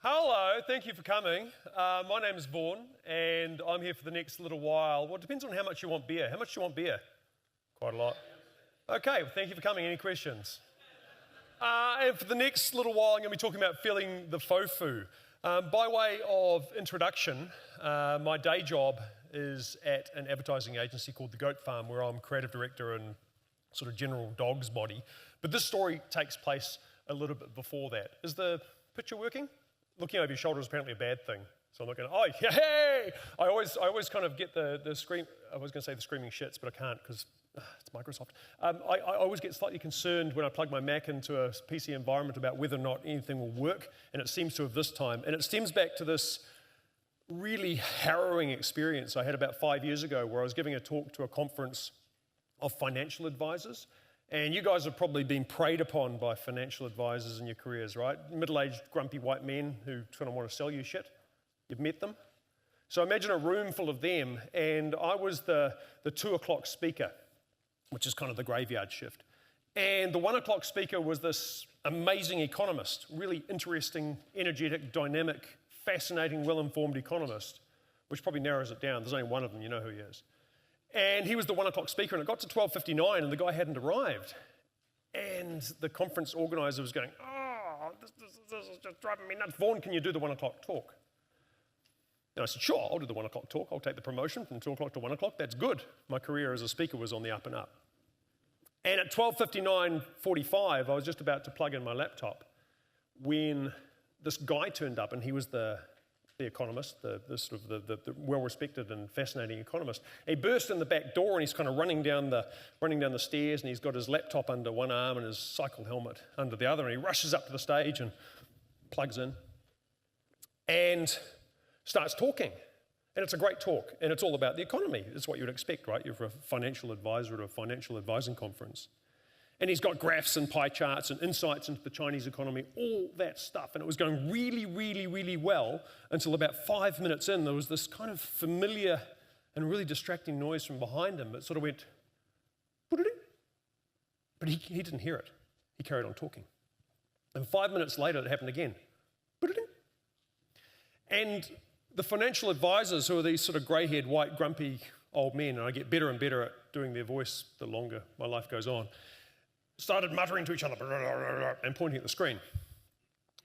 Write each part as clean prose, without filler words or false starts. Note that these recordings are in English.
Hello, thank you for coming. My name is Vaughan, and I'm here for the next little while. Well, it depends on how much you want beer. How much do you want beer? Quite a lot. Okay, well, thank you for coming. Any questions? And for the next little while, I'm going to be talking about feeling the FOFU. By way of introduction, my day job is at an advertising agency called The Goat Farm, where I'm creative director and sort of general dog's body. But this story takes place a little bit before that. Is the picture working? Looking over your shoulder is apparently a bad thing. So I'm not going to, oh, yeah, hey! I always kind of get the scream, I was going to say the screaming shits, but I can't because it's Microsoft. I always get slightly concerned when I plug my Mac into a PC environment about whether or not anything will work, and it seems to have this time. And it stems back to this really harrowing experience I had about 5 years ago where I was giving a talk to a conference of financial advisors. And you guys have probably been preyed upon by financial advisors in your careers, right? Middle-aged, grumpy white men who kind of want to sell you shit. You've met them. So imagine a room full of them, and I was the 2 o'clock speaker, which is kind of the graveyard shift. And the 1 o'clock speaker was this amazing economist, really interesting, energetic, dynamic, fascinating, well-informed economist, which probably narrows it down. There's only one of them, you know who he is. And he was the 1 o'clock speaker, and it got to 12:59, and the guy hadn't arrived. And the conference organizer was going, oh, this is just driving me nuts. Vaughan, can you do the 1 o'clock talk? And I said, sure, I'll do the 1 o'clock talk. I'll take the promotion from 2 o'clock to 1 o'clock. That's good. My career as a speaker was on the up and up. And at 12:59:45, I was just about to plug in my laptop when this guy turned up, and he was the economist, the well-respected and fascinating economist. He burst in the back door, and he's kind of running down the stairs, and he's got his laptop under one arm and his cycle helmet under the other, and he rushes up to the stage and plugs in and starts talking. And it's a great talk, and it's all about the economy. It's what you would expect, right? You're a financial advisor at a financial advising conference. And he's got graphs and pie charts and insights into the Chinese economy, all that stuff. And it was going really, really, really well until about 5 minutes in, there was this kind of familiar and really distracting noise from behind him. It sort of went, but he didn't hear it. He carried on talking. And 5 minutes later, it happened again. And the financial advisors, who are these sort of grey-haired, white, grumpy old men, and I get better and better at doing their voice the longer my life goes on, started muttering to each other and pointing at the screen.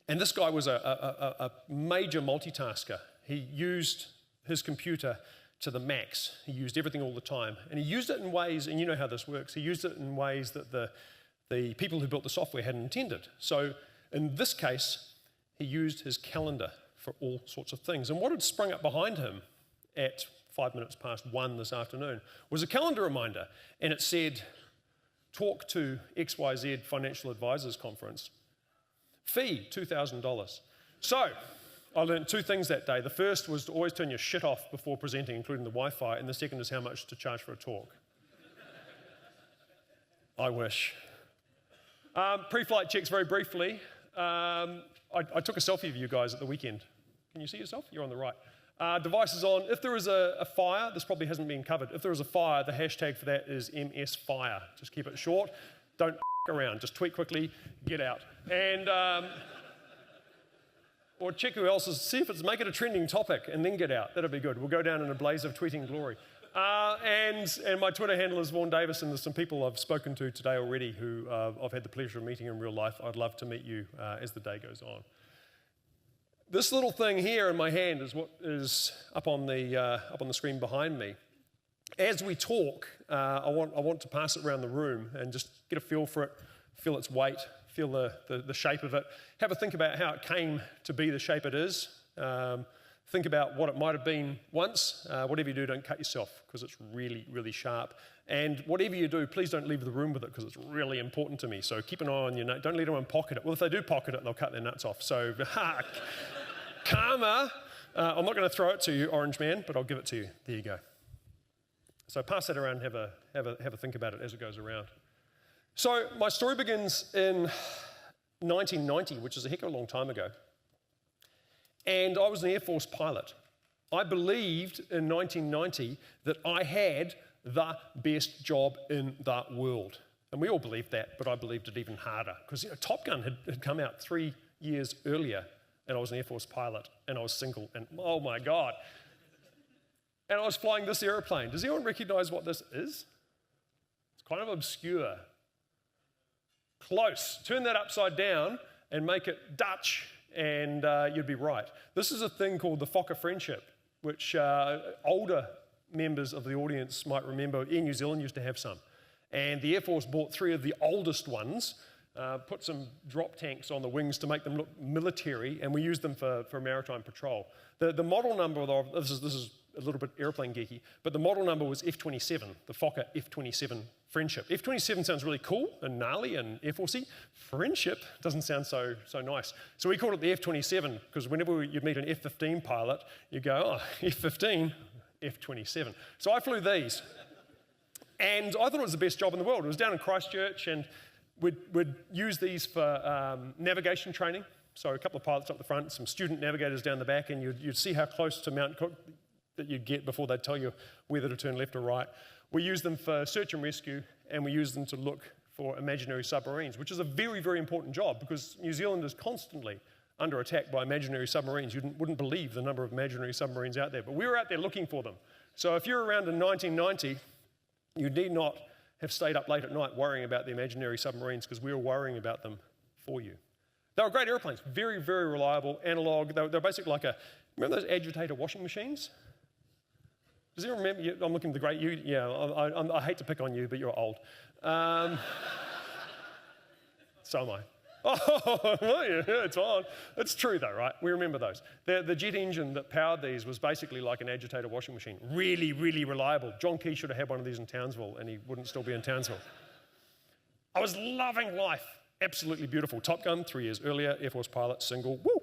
And this guy was a major multitasker. He used his computer to the max. He used everything all the time. And he used it in ways, and you know how this works, he used it in ways that the people who built the software hadn't intended. So in this case, he used his calendar for all sorts of things. And what had sprung up behind him at 1:05 this afternoon was a calendar reminder. And it said, talk to XYZ Financial Advisors Conference. Fee, $2,000. So I learned two things that day. The first was to always turn your shit off before presenting, including the Wi-Fi, and the second is how much to charge for a talk. I wish. Pre-flight checks very briefly. I took a selfie of you guys at the weekend. Can you see yourself? You're on the right. Devices on. If there is a fire, this probably hasn't been covered. If there is a fire, the hashtag for that is MSFire. Just keep it short. Don't around. Just tweet quickly, get out. And, or check who else is, see if it's, make it a trending topic and then get out. That'll be good. We'll go down in a blaze of tweeting glory. And my Twitter handle is Vaughan Davis, and there's some people I've spoken to today already who I've had the pleasure of meeting in real life. I'd love to meet you as the day goes on. This little thing here in my hand is what is up on the screen behind me. As we talk, I want to pass it around the room and just get a feel for it, feel its weight, feel the shape of it. Have a think about how it came to be the shape it is. Think about what it might have been once. Whatever you do, don't cut yourself because it's really, really sharp. And whatever you do, please don't leave the room with it because it's really important to me. So keep an eye on your note. Don't let anyone pocket it. Well, if they do pocket it, they'll cut their nuts off. So karma. I'm not going to throw it to you, Orange Man, but I'll give it to you. There you go. So pass that around and have a think about it as it goes around. So my story begins in 1990, which is a heck of a long time ago. And I was an Air Force pilot. I believed in 1990 that I had the best job in the world. And we all believed that, but I believed it even harder. Because Top Gun had come out 3 years earlier and I was an Air Force pilot, and I was single, and oh my God. And I was flying this airplane. Does anyone recognize what this is? It's kind of obscure. Close. Turn that upside down and make it Dutch, and you'd be right. This is a thing called the FOFU friendship, which older members of the audience might remember. Air New Zealand used to have some. And the Air Force bought 3 of the oldest ones, put some drop tanks on the wings to make them look military, and we used them for maritime patrol. The model number, this is a little bit airplane geeky, but the model number was F-27, the FOFU F-27 friendship. F-27 sounds really cool and gnarly and Air Force-y. Friendship doesn't sound so nice. So we called it the F-27 because whenever you'd meet an F-15 pilot, you go, oh, F-15, F-27. So I flew these. And I thought it was the best job in the world. It was down in Christchurch, and we'd use these for navigation training. So a couple of pilots up the front, some student navigators down the back, and you'd see how close to Mount Cook that you'd get before they'd tell you whether to turn left or right. We use them for search and rescue, and we use them to look for imaginary submarines, which is a very, very important job because New Zealand is constantly under attack by imaginary submarines. You wouldn't believe the number of imaginary submarines out there, but we were out there looking for them. So if you're around in 1990, you need not have stayed up late at night worrying about the imaginary submarines because we were worrying about them for you. They were great airplanes, very, very reliable, analog. They're basically like remember those agitator washing machines? Does anyone remember? I'm looking at the great you. Yeah, I hate to pick on you, but you're old. So am I. Oh, well, yeah, it's on. It's true though, right? We remember those. The jet engine that powered these was basically like an agitator washing machine. Really, really reliable. John Key should have had one of these in Townsville, and he wouldn't still be in Townsville. I was loving life. Absolutely beautiful. Top Gun, 3 years earlier, Air Force pilot, single, woo!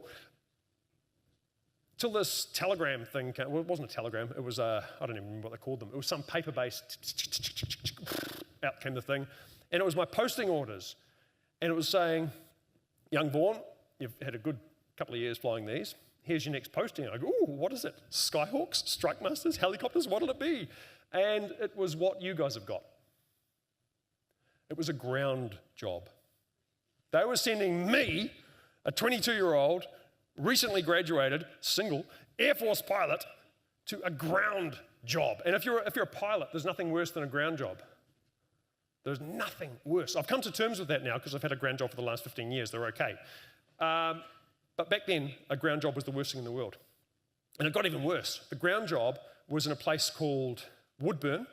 Till this telegram thing came. Well, it wasn't a telegram. It was I don't even remember what they called them. It was some paper-based, out came the thing. And it was my posting orders. And it was saying, young Vaughan, you've had a good couple of years flying these. Here's your next posting. I go, ooh, what is it? Skyhawks, Strike Masters, helicopters, what'll it be? And it was what you guys have got. It was a ground job. They were sending me, a 22-year-old, recently graduated, single, Air Force pilot, to a ground job. And if you're a pilot, there's nothing worse than a ground job. There's nothing worse. I've come to terms with that now because I've had a ground job for the last 15 years. They're okay. But back then, a ground job was the worst thing in the world. And it got even worse. The ground job was in a place called Woodburn,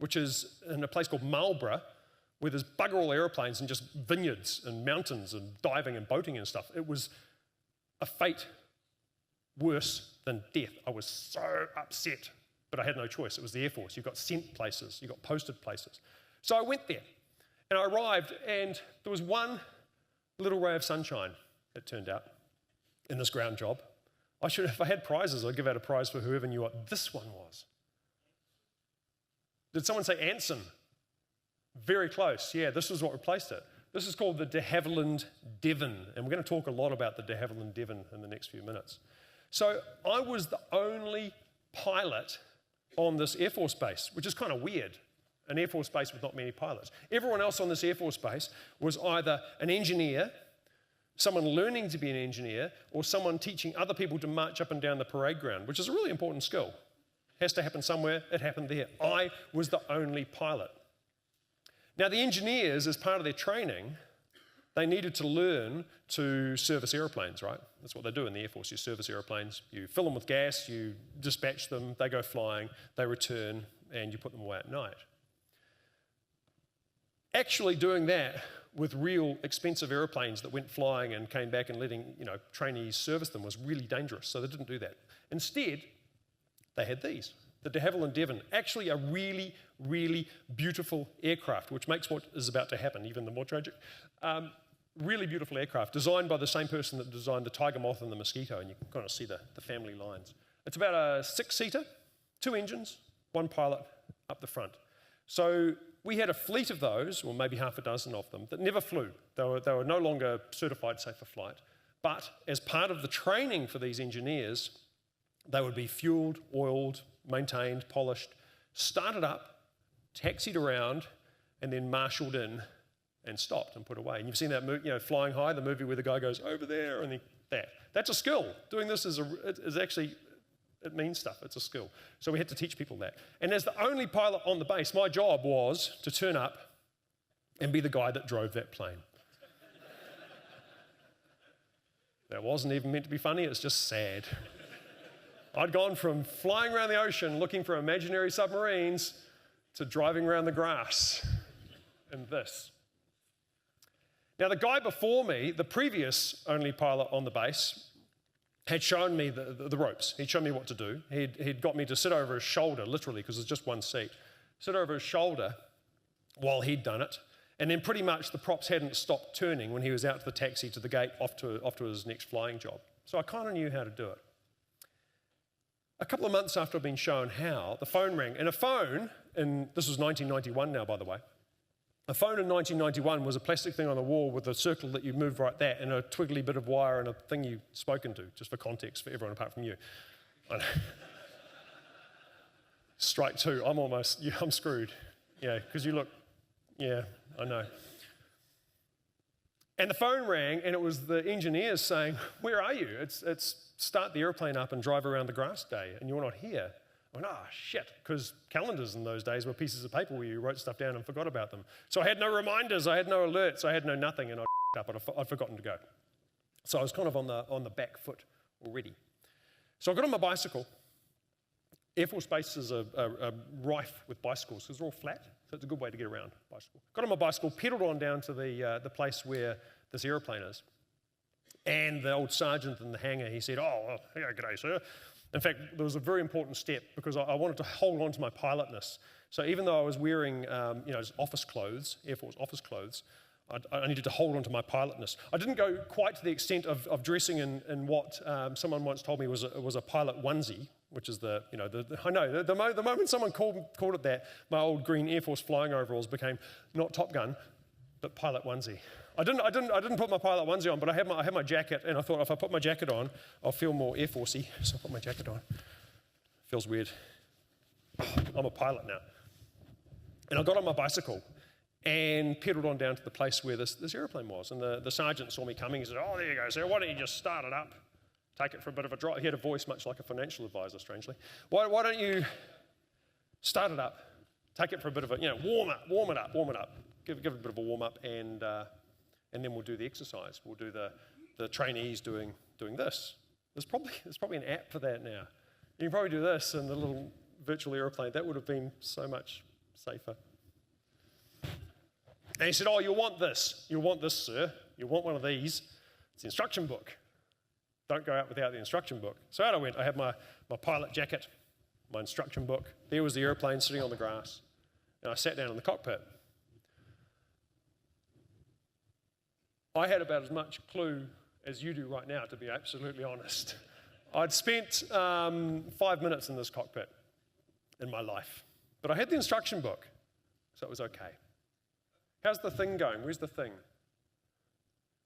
which is in a place called Marlborough, where there's bugger all airplanes and just vineyards and mountains and diving and boating and stuff. It was a fate worse than death. I was so upset, but I had no choice. It was the Air Force. You got sent places. You got posted places. So I went there, and I arrived, and there was one little ray of sunshine, it turned out, in this ground job. If I had prizes, I'd give out a prize for whoever knew what this one was. Did someone say Anson? Very close. Yeah, this is what replaced it. This is called the de Havilland Devon, and we're going to talk a lot about the de Havilland Devon in the next few minutes. So I was the only pilot on this Air Force base, which is kind of weird. An Air Force base with not many pilots. Everyone else on this Air Force base was either an engineer, someone learning to be an engineer, or someone teaching other people to march up and down the parade ground, which is a really important skill. Has to happen somewhere, it happened there. I was the only pilot. Now the engineers, as part of their training, they needed to learn to service airplanes, right? That's what they do in the Air Force. You service airplanes, you fill them with gas, you dispatch them, they go flying, they return, and you put them away at night. Actually doing that with real expensive airplanes that went flying and came back and letting trainees service them was really dangerous, so they didn't do that. Instead, they had these, the de Havilland Devon, actually a really, really beautiful aircraft, which makes what is about to happen even the more tragic. Really beautiful aircraft, designed by the same person that designed the Tiger Moth and the Mosquito, and you can kind of see the family lines. It's about a 6-seater, 2 engines, 1 pilot up the front. So we had a fleet of those, or maybe half a dozen of them, that never flew. They were no longer certified safe for flight. But as part of the training for these engineers, they would be fueled, oiled, maintained, polished, started up, taxied around, and then marshalled in and stopped and put away. And you've seen that movie, Flying High, the movie where the guy goes over there, and that. That's a skill. Doing this is actually, it means stuff. It's a skill. So we had to teach people that. And as the only pilot on the base, my job was to turn up and be the guy that drove that plane. That wasn't even meant to be funny, it's just sad. I'd gone from flying around the ocean looking for imaginary submarines to driving around the grass in this. Now, the guy before me, the previous only pilot on the base, had shown me the ropes. He'd shown me what to do. He'd got me to sit over his shoulder, literally, because there's just one seat. Sit over his shoulder while he'd done it. And then pretty much the props hadn't stopped turning when he was out to the taxi to the gate off to his next flying job. So I kind of knew how to do it. A couple of months after I'd been shown how, the phone rang. And a phone, and this was 1991 now, by the way, a phone in 1991 was a plastic thing on the wall with a circle that you move right there and a twiggly bit of wire and a thing you'd spoken to, just for context for everyone apart from you. I know. Strike two, I'm screwed. Yeah, because you look, yeah, I know. And the phone rang and it was the engineers saying, where are you? It's start the airplane up and drive around the grass day and you're not here. I went, shit, because calendars in those days were pieces of paper where you wrote stuff down and forgot about them. So I had no reminders, I had no alerts, I had no nothing, and I'd forgotten to go. So I was kind of on the back foot already. So I got on my bicycle. Air Force bases are rife with bicycles because they're all flat, so it's a good way to get around bicycle. Got on my bicycle, pedalled on down to the place where this aeroplane is. And the old sergeant in the hangar, he said, yeah, g'day, sir. In fact, there was a very important step because I wanted to hold on to my pilotness. So even though I was wearing office clothes, Air Force office clothes, I needed to hold on to my pilotness. I didn't go quite to the extent of dressing in what someone once told me was a pilot onesie, which is the moment someone called it that, my old green Air Force flying overalls became not Top Gun, but pilot onesie. I didn't put my pilot onesie on, but I had my jacket, and I thought if I put my jacket on, I'll feel more Air Forcey. So I put my jacket on. Feels weird. I'm a pilot now. And I got on my bicycle and pedalled on down to the place where this airplane was. And the sergeant saw me coming. He said, there you go, sir. Why don't you just start it up? Take it for a bit of a drive. He had a voice much like a financial advisor, strangely. Why don't you start it up? Take it for a bit of a, warm it up. Give it a bit of a warm up, and then we'll do the exercise. We'll do the trainees doing this. There's probably an app for that now. You can probably do this in the little virtual aeroplane. That would have been so much safer. And he said, you'll want this. You'll want this, sir. You'll want one of these. It's the instruction book. Don't go out without the instruction book. So out I went. I had my pilot jacket, my instruction book. There was the airplane sitting on the grass. And I sat down in the cockpit. I had about as much clue as you do right now, to be absolutely honest. I'd spent 5 minutes in this cockpit in my life. But I had the instruction book, so it was okay. How's the thing going? Where's the thing?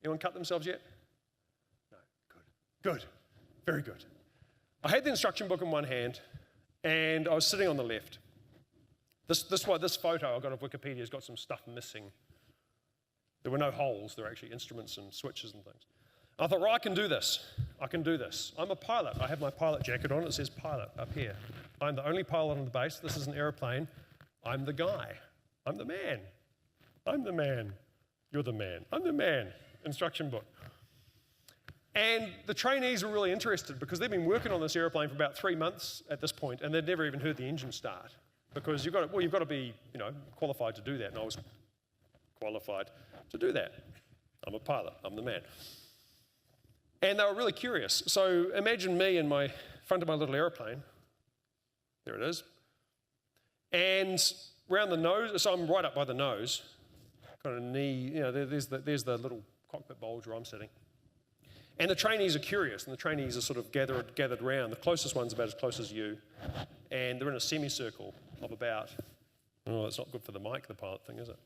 Anyone cut themselves yet? No, good. Very good. I had the instruction book in one hand, and I was sitting on the left. This photo I got of Wikipedia has got some stuff missing. There were no holes. There were actually instruments and switches and things. I thought, I can do this. I'm a pilot. I have my pilot jacket on. It says pilot up here. I'm the only pilot on the base. This is an airplane. I'm the guy. I'm the man. You're the man. I'm the man. Instruction book. And the trainees were really interested because they've been working on this airplane for about 3 months at this point, and they'd never even heard the engine start. Because you've got to be, qualified to do that. And I was qualified to do that. I'm a pilot. I'm the man. And they were really curious. So imagine me in my front of my little airplane. There it is. And around the nose, so I'm right up by the nose, kind of knee, there's the little cockpit bulge where I'm sitting. And the trainees are curious, and the trainees are sort of gathered around. The closest one's about as close as you. And they're in a semicircle of about, that's not good for the mic, the pilot thing, is it?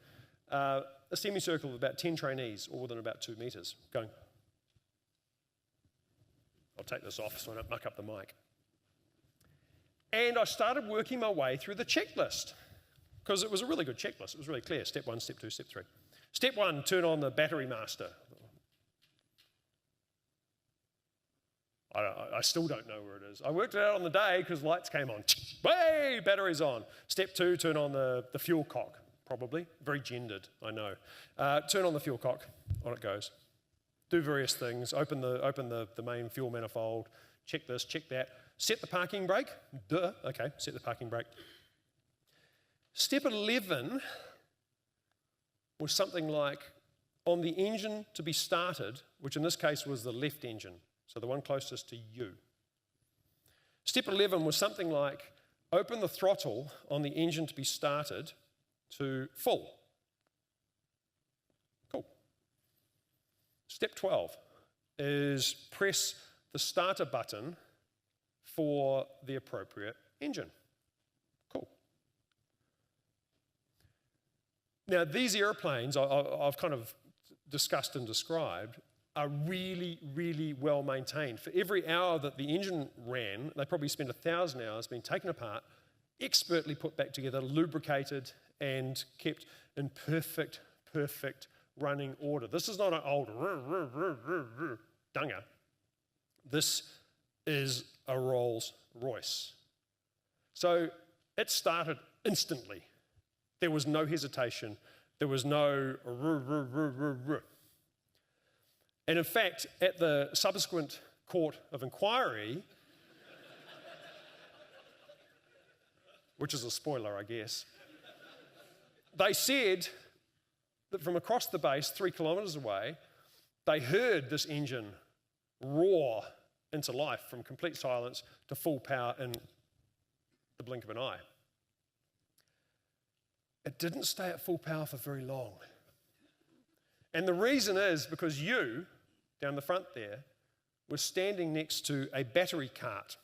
A semicircle of about 10 trainees, all within about 2 meters, going. I'll take this off so I don't muck up the mic. And I started working my way through the checklist, because it was a really good checklist. It was really clear. Step 1, step 2, step 3. Step 1, turn on the battery master. I still don't know where it is. I worked it out on the day because lights came on. Hey, battery's on. Step 2, turn on the fuel cock, probably. Very gendered, I know. Turn on the fuel cock, on it goes. Do various things, open the main fuel manifold, check this, check that. Set the parking brake. Duh, okay, set the parking brake. Step 11 was something like on the engine to be started, which in this case was the left engine, so the one closest to you. Step 11 was something like open the throttle on the engine to be started to full. Cool. Step 12 is press the starter button for the appropriate engine. Cool. Now, these airplanes I've kind of discussed and described are really, really well maintained. For every hour that the engine ran, they probably spent 1,000 hours being taken apart, expertly put back together, lubricated, and kept in perfect running order. This is not an old dunger. This is a Rolls Royce. So it started instantly. There was no hesitation. There was no And in fact, at the subsequent court of inquiry, which is a spoiler, I guess, they said that from across the base, 3 kilometres away, they heard this engine roar into life from complete silence to full power in the blink of an eye. It didn't stay at full power for very long. And the reason is because you, down the front there, were standing next to a battery cart.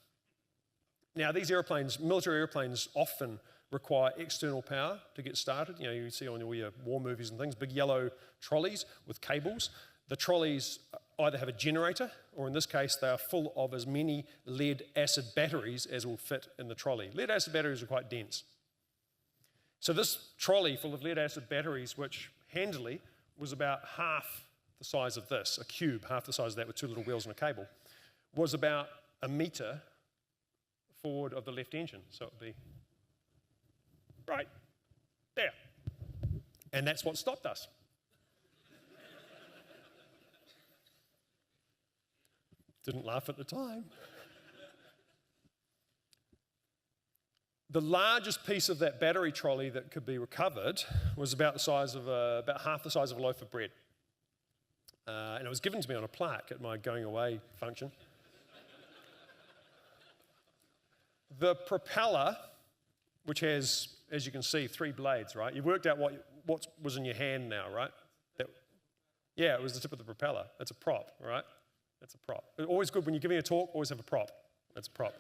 Now, these airplanes, military airplanes, often require external power to get started. You know, you see on all your war movies and things, big yellow trolleys with cables. The trolleys either have a generator, or in this case, they are full of as many lead-acid batteries as will fit in the trolley. Lead-acid batteries are quite dense. So this trolley full of lead-acid batteries, which handily was about half the size of this, a cube, half the size of that with 2 little wheels and a cable, was about 1 metre forward of the left engine. So it would be right there. And that's what stopped us. Didn't laugh at the time. The largest piece of that battery trolley that could be recovered was about the size of about half the size of a loaf of bread. And it was given to me on a plaque at my going away function. The propeller, which has, as you can see, 3 blades, right? You've worked out what was in your hand now, right? Yeah, it was the tip of the propeller. That's a prop, right? That's a prop. It's always good when you're giving a talk, always have a prop. That's a prop.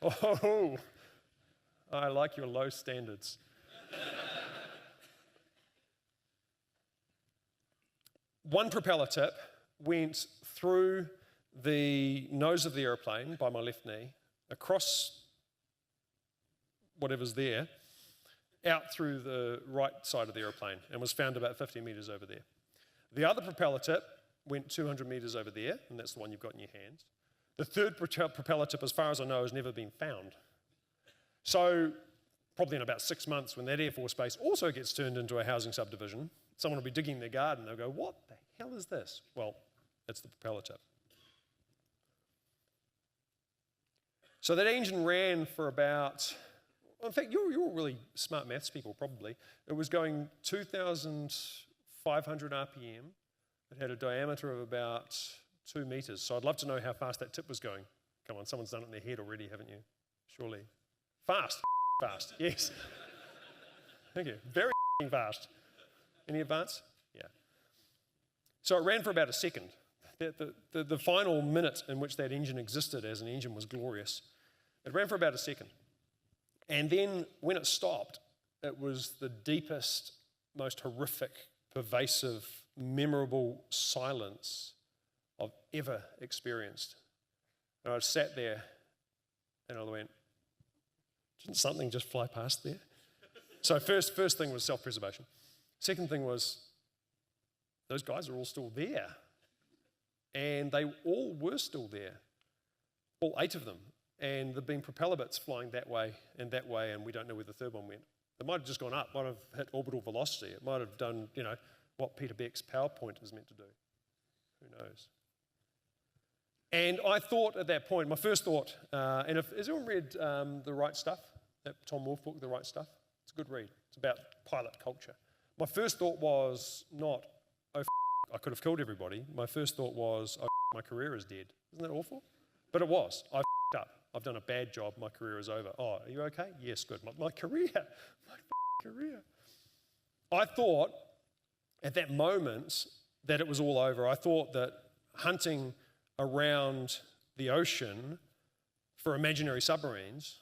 Oh, I like your low standards. One propeller tip went through the nose of the airplane by my left knee, across whatever's there, out through the right side of the airplane, and was found about 50 metres over there. The other propeller tip went 200 metres over there, and that's the one you've got in your hands. The third propeller tip, as far as I know, has never been found. So probably in about 6 months, when that Air Force base also gets turned into a housing subdivision, someone will be digging their garden. They'll go, what the hell is this? Well, it's the propeller tip. So that engine ran for about, in fact, you're really smart maths people probably. It was going 2,500 RPM. It had a diameter of about 2 metres. So I'd love to know how fast that tip was going. Come on, someone's done it in their head already, haven't you? Surely. Fast. Fast. Yes. Thank you. Very fast. Any advance? Yeah. So it ran for about a second. The final minute in which that engine existed as an engine was glorious. It ran for about a second. And then when it stopped, it was the deepest, most horrific, pervasive, memorable silence I've ever experienced. And I sat there and I went, didn't something just fly past there? So first thing was self-preservation. Second thing was, those guys are all still there. And they all were still there, all 8 of them. And there've been propeller bits flying that way, and we don't know where the third one went. It might have just gone up, might have hit orbital velocity. It might have done, what Peter Beck's PowerPoint is meant to do. Who knows? And I thought at that point, my first thought, has anyone read The Right Stuff? That Tom Wolfe book, The Right Stuff? It's a good read. It's about pilot culture. My first thought was not, I could have killed everybody. My first thought was, my career is dead. Isn't that awful? But it was. I up. I've done a bad job. My career is over. Oh, are you okay? Yes, good. My career. My career. I thought at that moment that it was all over. I thought that hunting around the ocean for imaginary submarines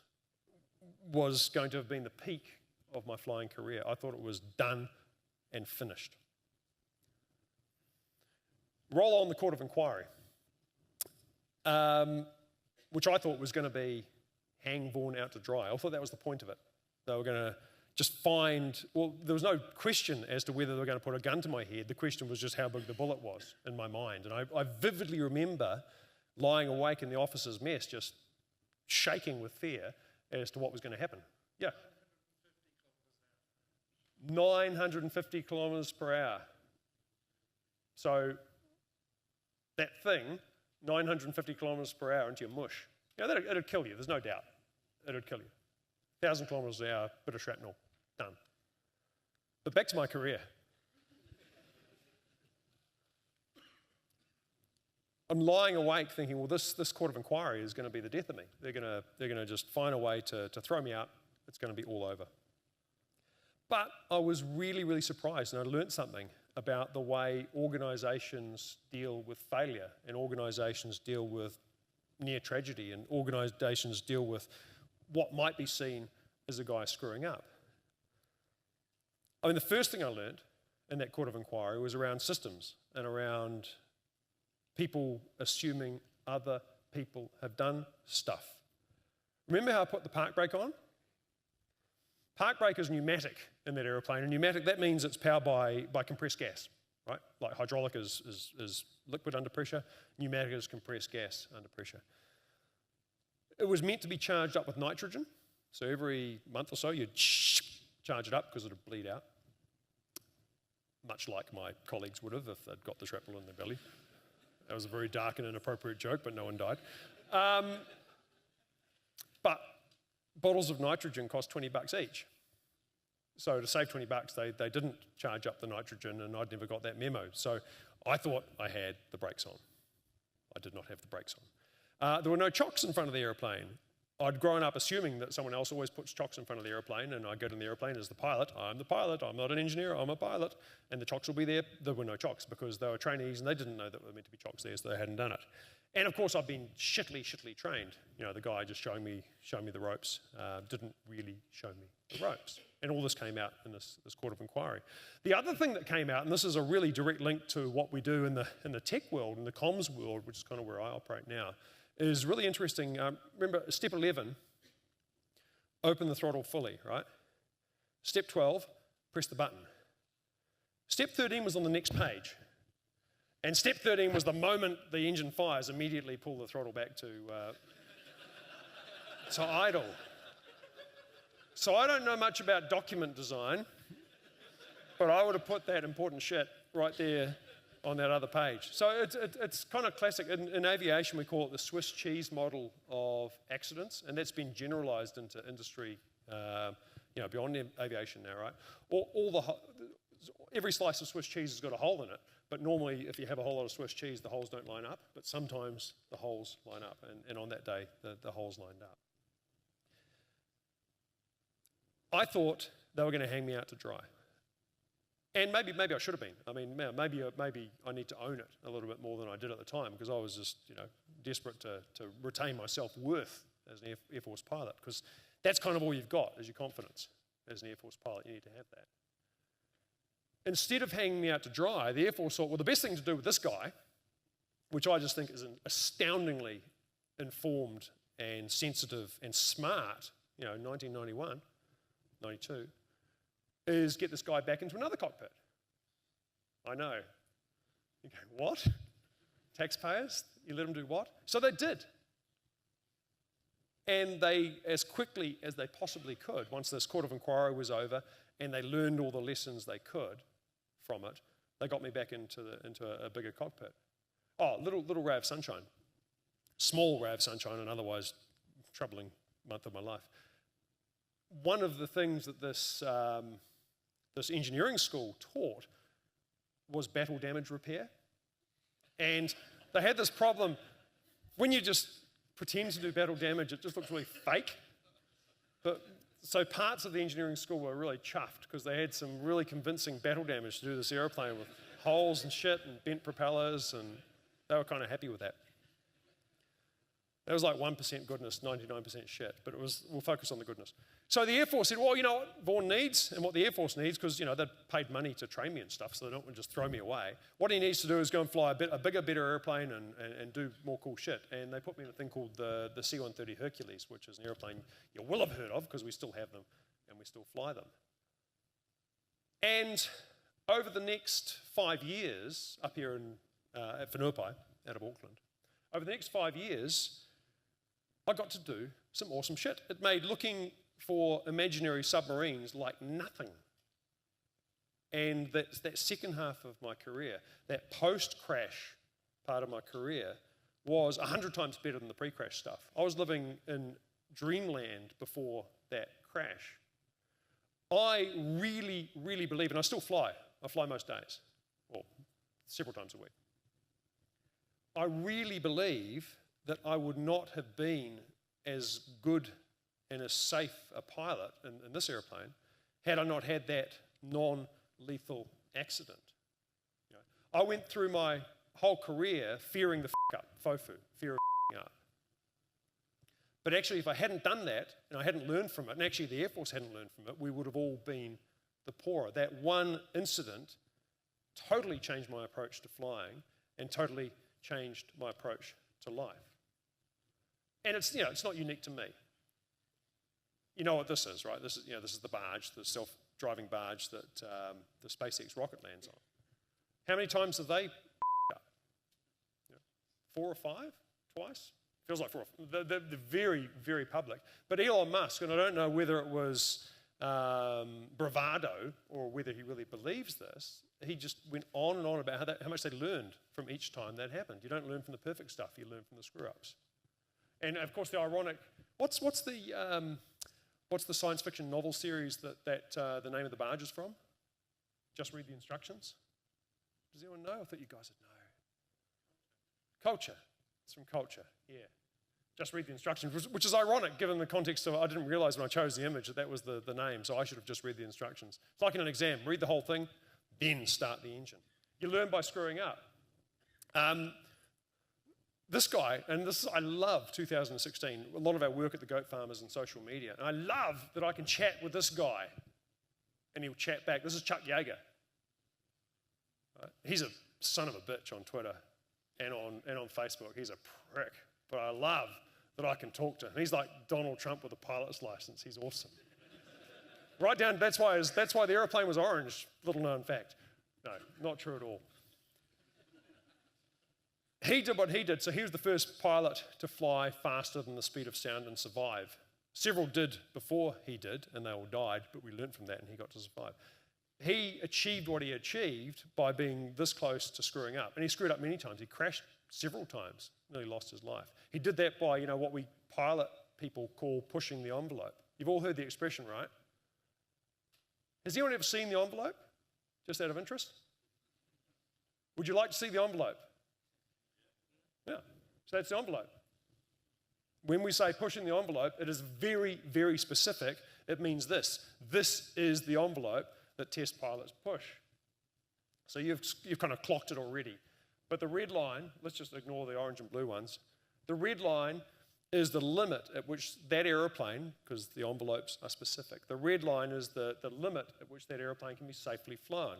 was going to have been the peak of my flying career. I thought it was done and finished. Roll on the court of inquiry, which I thought was going to be hang Vaughan out to dry. I thought that was the point of it. They were going to just find, well, there was no question as to whether they were going to put a gun to my head. The question was just how big the bullet was in my mind. And I vividly remember lying awake in the officer's mess, just shaking with fear as to what was going to happen. Yeah. 950 kilometers per hour. So that thing, 950 kilometers per hour into your mush, it'd kill you, there's no doubt. It'd kill you. 1,000 kilometers an hour, bit of shrapnel, done. But back to my career. I'm lying awake thinking, well, this court of inquiry is going to be the death of me. They're going to just find a way to throw me out. It's going to be all over. But I was really, really surprised, and I learned something about the way organisations deal with failure, and organisations deal with near tragedy, and organisations deal with what might be seen as a guy screwing up. I mean, the first thing I learned in that court of inquiry was around systems and around people assuming other people have done stuff. Remember how I put the park brake on? Park brake is pneumatic in that aeroplane, and pneumatic, that means it's powered by compressed gas, right? Like hydraulic is liquid under pressure, pneumatic is compressed gas under pressure. It was meant to be charged up with nitrogen, so every month or so you'd charge it up because it would bleed out, much like my colleagues would have if they'd got the shrapnel in their belly. That was a very dark and inappropriate joke, but no one died. But bottles of nitrogen cost $20 each. So to save $20, they didn't charge up the nitrogen, and I'd never got that memo. So I thought I had the brakes on. I did not have the brakes on. There were no chocks in front of the aeroplane. I'd grown up assuming that someone else always puts chocks in front of the aeroplane, and I get in the aeroplane as the pilot. I'm the pilot. I'm not an engineer. I'm a pilot. And the chocks will be there. There were no chocks because they were trainees, and they didn't know that there were meant to be chocks there, so they hadn't done it. And of course, I've been shittily trained. The guy just showing me the ropes didn't really show me the ropes. And all this came out in this court of inquiry. The other thing that came out, and this is a really direct link to what we do in the tech world, in the comms world, which is kind of where I operate now, is really interesting. Remember, step 11, open the throttle fully, right? Step 12, press the button. Step 13 was on the next page. And step 13 was the moment the engine fires, immediately pull the throttle back to idle. So I don't know much about document design, but I would have put that important shit right there on that other page. So it's kind of classic. In aviation, we call it the Swiss cheese model of accidents, and that's been generalized into industry, beyond aviation now, right? Every slice of Swiss cheese has got a hole in it, but normally if you have a whole lot of Swiss cheese, the holes don't line up, but sometimes the holes line up, and on that day, the holes lined up. I thought they were going to hang me out to dry. And maybe I should have been. I mean, maybe I need to own it a little bit more than I did at the time, because I was just, desperate to retain my self-worth as an Air Force pilot, because that's kind of all you've got is your confidence as an Air Force pilot. You need to have that. Instead of hanging me out to dry, the Air Force thought, well, the best thing to do with this guy, which I just think is an astoundingly informed and sensitive and smart, 1991, 92, is get this guy back into another cockpit. I know. You go, what? taxpayers. You let them do what? So they did. And they, as quickly as they possibly could, once this court of inquiry was over and they learned all the lessons they could from it, they got me back into a bigger cockpit. Oh, little ray of sunshine. Small ray of sunshine, an otherwise troubling month of my life. One of the things that this engineering school taught was battle damage repair. And they had this problem, when you just pretend to do battle damage, it just looks really fake. But so parts of the engineering school were really chuffed because they had some really convincing battle damage to do this airplane with holes and shit and bent propellers, and they were kind of happy with that. That was like 1% goodness, 99% shit, but we'll focus on the goodness. So the Air Force said, well, you know what Vaughan needs and what the Air Force needs, because, you know, they'd paid money to train me and stuff, so they don't want to just throw me away. What he needs to do is go and fly a bigger, better airplane and do more cool shit. And they put me in a thing called the C-130 Hercules, which is an airplane you will have heard of because we still have them and we still fly them. And over the next 5 years, up here at Whenuapai, out of Auckland, over the next 5 years, I got to do some awesome shit. It made looking for imaginary submarines like nothing. And that second half of my career, that post-crash part of my career, was 100 times better than the pre-crash stuff. I was living in dreamland before that crash. I really, really believe, and I still fly. I fly most days, or several times a week. I really believe that I would not have been as good and as safe a pilot in this airplane had I not had that non-lethal accident. You know, I went through my whole career fearing the up, FOFU, fear of up. But actually, if I hadn't done that, and I hadn't learned from it, and actually the Air Force hadn't learned from it, we would have all been the poorer. That one incident totally changed my approach to flying and totally changed my approach to life. And it's, you know, it's not unique to me. You know what this is, right? This is the barge, the self-driving barge that the SpaceX rocket lands on. How many times have they up? You know, 4 or 5? Twice? Feels like 4 or 5. They're very, very public. But Elon Musk, and I don't know whether it was bravado or whether he really believes this, he just went on and on about how much they learned from each time that happened. You don't learn from the perfect stuff, you learn from the screw-ups. And of course, the ironic, what's the science fiction novel series that the name of the barge is from? Just read the instructions. Does anyone know? I thought you guys would know. Culture. It's from Culture. Yeah. Just read the instructions, which is ironic given the context of I didn't realize when I chose the image that was the name, so I should have just read the instructions. It's like in an exam. Read the whole thing, then start the engine. You learn by screwing up. This guy, and I love 2016, a lot of our work at the goat farmers and social media, and I love that I can chat with this guy, and he'll chat back. This is Chuck Yeager. Right? He's a son of a bitch on Twitter and on Facebook. He's a prick, but I love that I can talk to him. He's like Donald Trump with a pilot's license. He's awesome. Right down, that's why the airplane was orange, little known fact. No, not true at all. He did what he did, so he was the first pilot to fly faster than the speed of sound and survive. Several did before he did, and they all died, but we learned from that and he got to survive. He achieved what he achieved by being this close to screwing up, and he screwed up many times. He crashed several times, nearly lost his life. He did that by, what we pilot people call pushing the envelope. You've all heard the expression, right? Has anyone ever seen the envelope? Just out of interest? Would you like to see the envelope? Yeah, so that's the envelope. When we say pushing the envelope, it is very, very specific. It means this. This is the envelope that test pilots push. So you've kind of clocked it already. But the red line, let's just ignore the orange and blue ones. The red line is the limit at which that airplane, because the envelopes are specific, the red line is the limit at which that airplane can be safely flown.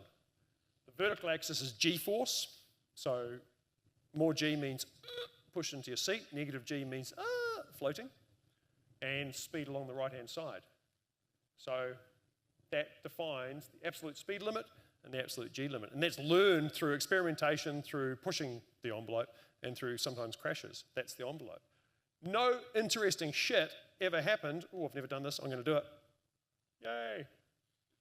The vertical axis is G-force, so more G means push into your seat, negative G means floating, and speed along the right-hand side. So that defines the absolute speed limit and the absolute G limit. And that's learned through experimentation, through pushing the envelope, and through sometimes crashes. That's the envelope. No interesting shit ever happened. Oh, I've never done this, I'm going to do it. Yay.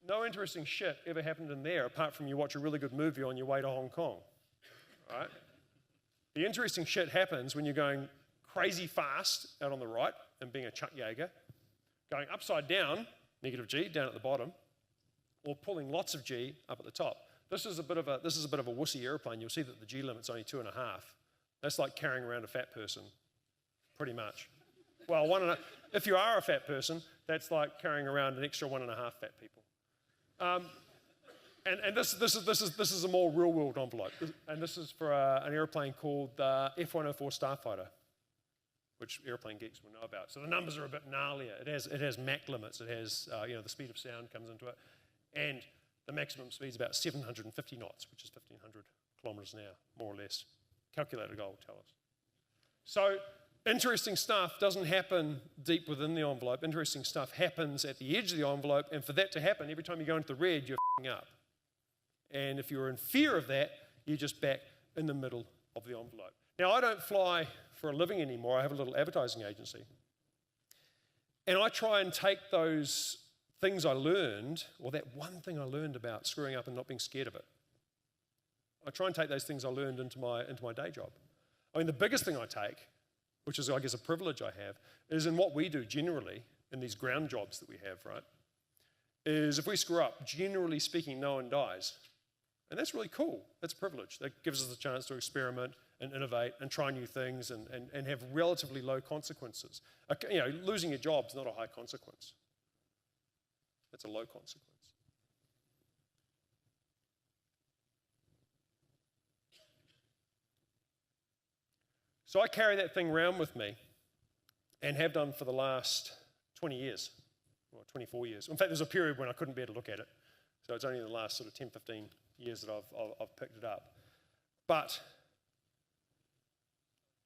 No interesting shit ever happened in there apart from you watch a really good movie on your way to Hong Kong. Right? The interesting shit happens when you're going crazy fast out on the right and being a Chuck Yeager, going upside down, negative G, down at the bottom, or pulling lots of G up at the top. This is a bit of a wussy airplane. You'll see that the G limit's only 2.5. That's like carrying around a fat person, pretty much. Well, if you are a fat person, that's like carrying around an extra 1.5 fat people. And this is a more real-world envelope. And this is for an airplane called the F-104 Starfighter, which airplane geeks will know about. So the numbers are a bit gnarlier. It has Mach limits. It has, the speed of sound comes into it. And the maximum speed is about 750 knots, which is 1,500 kilometers an hour, more or less. Calculated goal will tell us. So interesting stuff doesn't happen deep within the envelope. Interesting stuff happens at the edge of the envelope, and for that to happen, every time you go into the red, you're f***ing up. And if you're in fear of that, you're just back in the middle of the envelope. Now, I don't fly for a living anymore. I have a little advertising agency. And I try and take those things I learned, or that one thing I learned about screwing up and not being scared of it. I try and take those things I learned into my day job. I mean, the biggest thing I take, which is, I guess, a privilege I have, is in what we do generally, in these ground jobs that we have, right, is if we screw up, generally speaking, no one dies. And that's really cool. That's a privilege. That gives us a chance to experiment and innovate and try new things and have relatively low consequences. Losing your job is not a high consequence. That's a low consequence. So I carry that thing around with me and have done for the last 20 years, or 24 years. In fact, there's a period when I couldn't bear to look at it. So it's only in the last sort of 10, 15 years that I've picked it up. But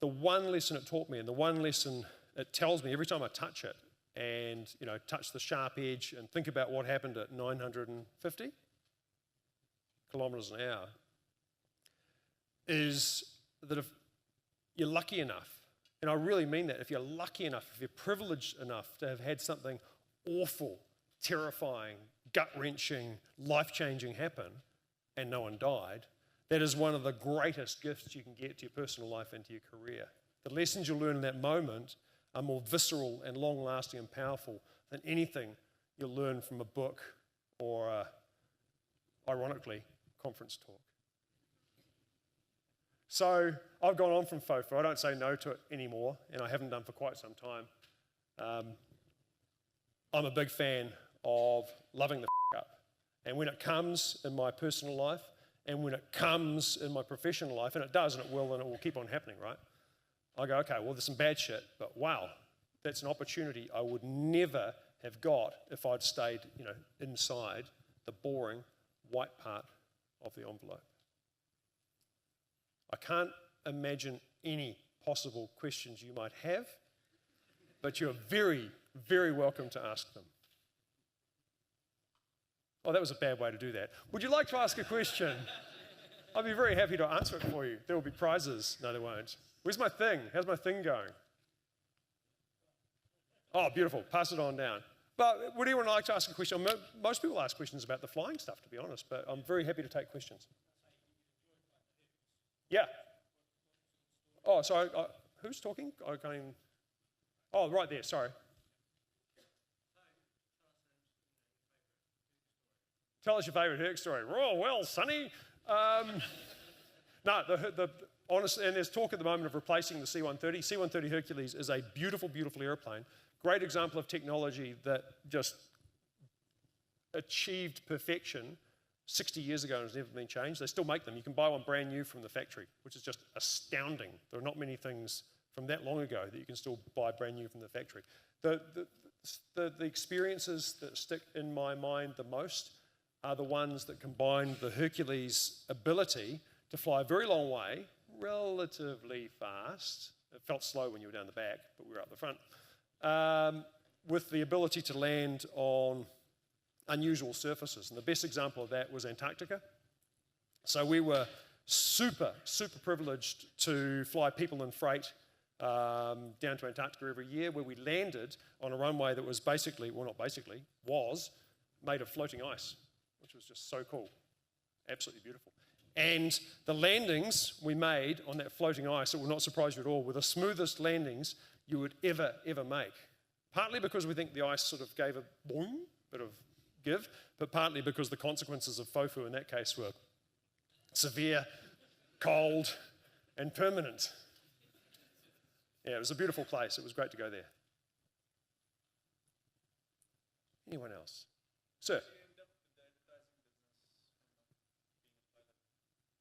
the one lesson it taught me, and the one lesson it tells me every time I touch it, and touch the sharp edge and think about what happened at 950 kilometers an hour, is that if you're lucky enough, and I really mean that, if you're lucky enough, if you're privileged enough to have had something awful, terrifying, gut-wrenching, life-changing happen, and no one died, that is one of the greatest gifts you can get to your personal life and to your career. The lessons you learn in that moment are more visceral and long-lasting and powerful than anything you'll learn from a book or, ironically, conference talk. So I've gone on from FOFU. I don't say no to it anymore, and I haven't done for quite some time. I'm a big fan of loving the up. And when it comes in my personal life, and when it comes in my professional life, and it does, and it will keep on happening, right? I go, okay, well, there's some bad shit, but wow, that's an opportunity I would never have got if I'd stayed, inside the boring white part of the envelope. I can't imagine any possible questions you might have, but you're very, very welcome to ask them. Oh, that was a bad way to do that. Would you like to ask a question? I'd be very happy to answer it for you. There will be prizes. No, there won't. Where's my thing? How's my thing going? Oh, beautiful. Pass it on down. But would anyone like to ask a question? Most people ask questions about the flying stuff, to be honest, but I'm very happy to take questions. Yeah. Oh, sorry. Who's talking? I can't even... Oh, right there. Sorry. Tell us your favourite Herc story. Oh, well, Sonny. No, honestly, and there's talk at the moment of replacing the C-130. C-130 Hercules is a beautiful, beautiful airplane. Great example of technology that just achieved perfection 60 years ago and has never been changed. They still make them. You can buy one brand new from the factory, which is just astounding. There are not many things from that long ago that you can still buy brand new from the factory. The experiences that stick in my mind the most are the ones that combine the Hercules' ability to fly a very long way, relatively fast. It felt slow when you were down the back, but we were up the front. With the ability to land on unusual surfaces. And the best example of that was Antarctica. So we were super privileged to fly people and freight down to Antarctica every year, where we landed on a runway that was was made of floating ice, which was just so cool. Absolutely beautiful. And the landings we made on that floating ice, it will not surprise you at all, were the smoothest landings you would ever make. Partly because we think the ice sort of gave a boom, bit of give, but partly because the consequences of FOFU in that case were severe, cold, and permanent. Yeah, it was a beautiful place. It was great to go there. Anyone else? Sir?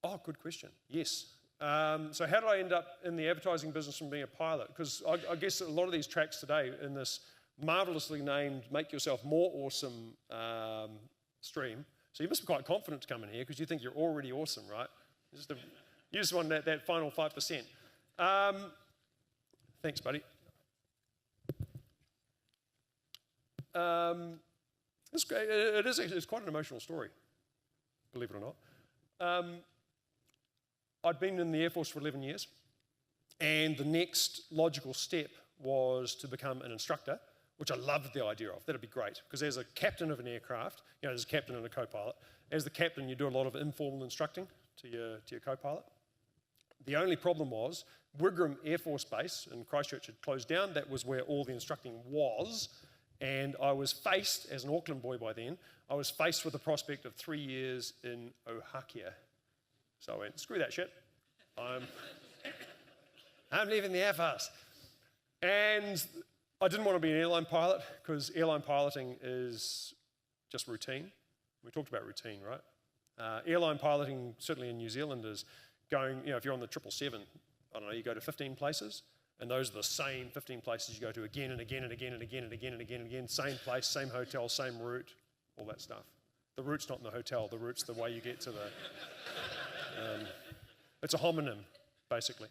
Oh, good question. Yes. So how did I end up in the advertising business from being a pilot? Because I guess a lot of these tracks today in this marvelously named Make Yourself More Awesome stream, so you must be quite confident to come in here because you think you're already awesome, right? You just want that final 5%. Thanks, buddy. It's great. It's quite an emotional story, believe it or not. I'd been in the Air Force for 11 years, and the next logical step was to become an instructor, which I loved the idea of. That'd be great, because as a captain of an aircraft, there's a captain and a co-pilot. As the captain, you do a lot of informal instructing to your co-pilot. The only problem was Wigram Air Force Base in Christchurch had closed down. That was where all the instructing was, and I was faced, as an Auckland boy by then, I was faced with the prospect of 3 years in Ohakia. So I went, screw that shit. I'm leaving the Air Force. And I didn't want to be an airline pilot because airline piloting is just routine. We talked about routine, right? Airline piloting, certainly in New Zealand, is going, if you're on the 777, I don't know, you go to 15 places, and those are the same 15 places you go to again and again and again and again and again and again and again. Same place, same hotel, same route, all that stuff. The route's not in the hotel, the route's the way you get to the... it's a homonym, basically.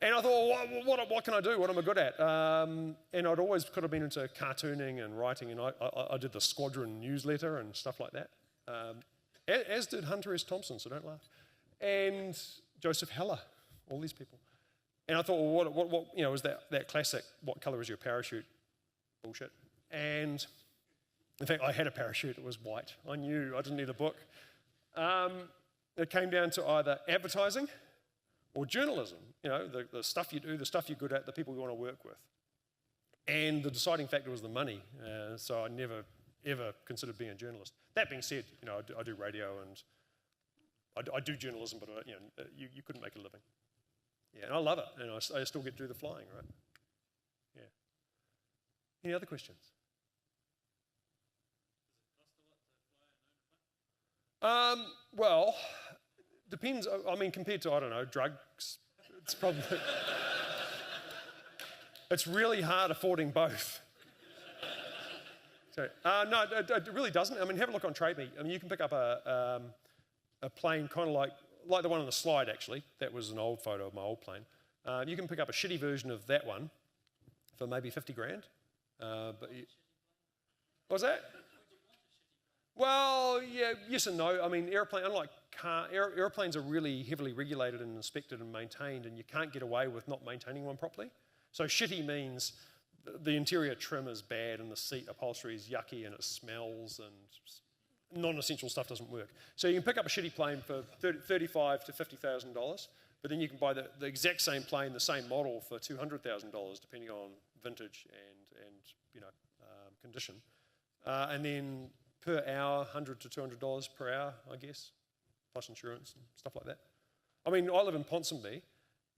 And I thought, well, what can I do? What am I good at? And I'd always could have been into cartooning and writing, and I did the Squadron newsletter and stuff like that. As did Hunter S. Thompson, so don't laugh. And Joseph Heller, all these people. And I thought, well, what was that classic, what colour is your parachute bullshit? And in fact, I had a parachute, it was white. I knew, I didn't need a book. It came down to either advertising or journalism, the stuff you do, the stuff you're good at, the people you want to work with. And the deciding factor was the money, so I never, ever considered being a journalist. That being said, I do radio and I do journalism, but you couldn't make a living. Yeah, and I love it, and I still get to do the flying, right? Yeah. Any other questions? Well, depends. I mean, compared to, I don't know, drugs, it's probably... it's really hard affording both. So, no, it really doesn't. I mean, have a look on Trade Me. I mean, you can pick up a plane kind of like the one on the slide, actually. That was an old photo of my old plane. You can pick up a shitty version of that one for maybe 50 grand. What was that? Well, yeah, yes and no. I mean, unlike airplanes are really heavily regulated and inspected and maintained, and you can't get away with not maintaining one properly. So shitty means the interior trim is bad and the seat upholstery is yucky and it smells and non-essential stuff doesn't work. So you can pick up a shitty plane for $35,000 to $50,000, but then you can buy the exact same plane, the same model for $200,000, depending on vintage and condition. And then per hour, $100 to $200 per hour, I guess, plus insurance and stuff like that. I mean, I live in Ponsonby,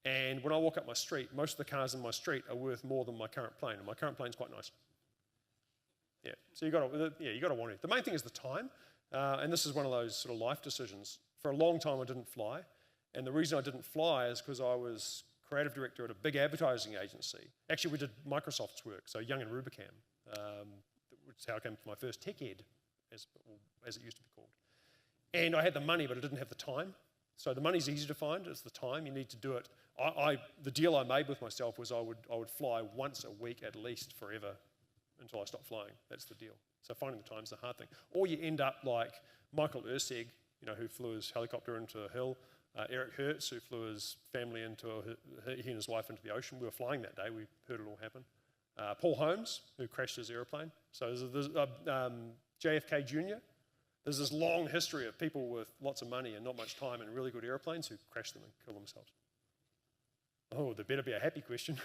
and when I walk up my street, most of the cars in my street are worth more than my current plane, and my current plane's quite nice. Yeah, so you got to want it. The main thing is the time, and this is one of those sort of life decisions. For a long time, I didn't fly, and the reason I didn't fly is because I was creative director at a big advertising agency. Actually, we did Microsoft's work, so Young and Rubicam, which is how I came to my first tech ed, as it used to be called. And I had the money, but I didn't have the time. So the money's easy to find, it's the time, you need to do it. The deal I made with myself was I would fly once a week at least forever until I stopped flying. That's the deal. So finding the time is the hard thing. Or you end up like Michael Urseg, who flew his helicopter into a hill, Eric Hertz, who flew his family he and his wife into the ocean. We were flying that day. We heard it all happen. Paul Holmes, who crashed his aeroplane. So there's JFK Jr. There's this long history of people with lots of money and not much time and really good aeroplanes who crash them and kill themselves. Oh, there better be a happy question.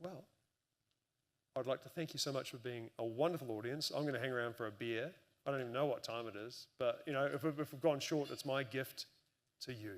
Well, I'd like to thank you so much for being a wonderful audience. I'm going to hang around for a beer. I don't even know what time it is, but if we've gone short, it's my gift to you.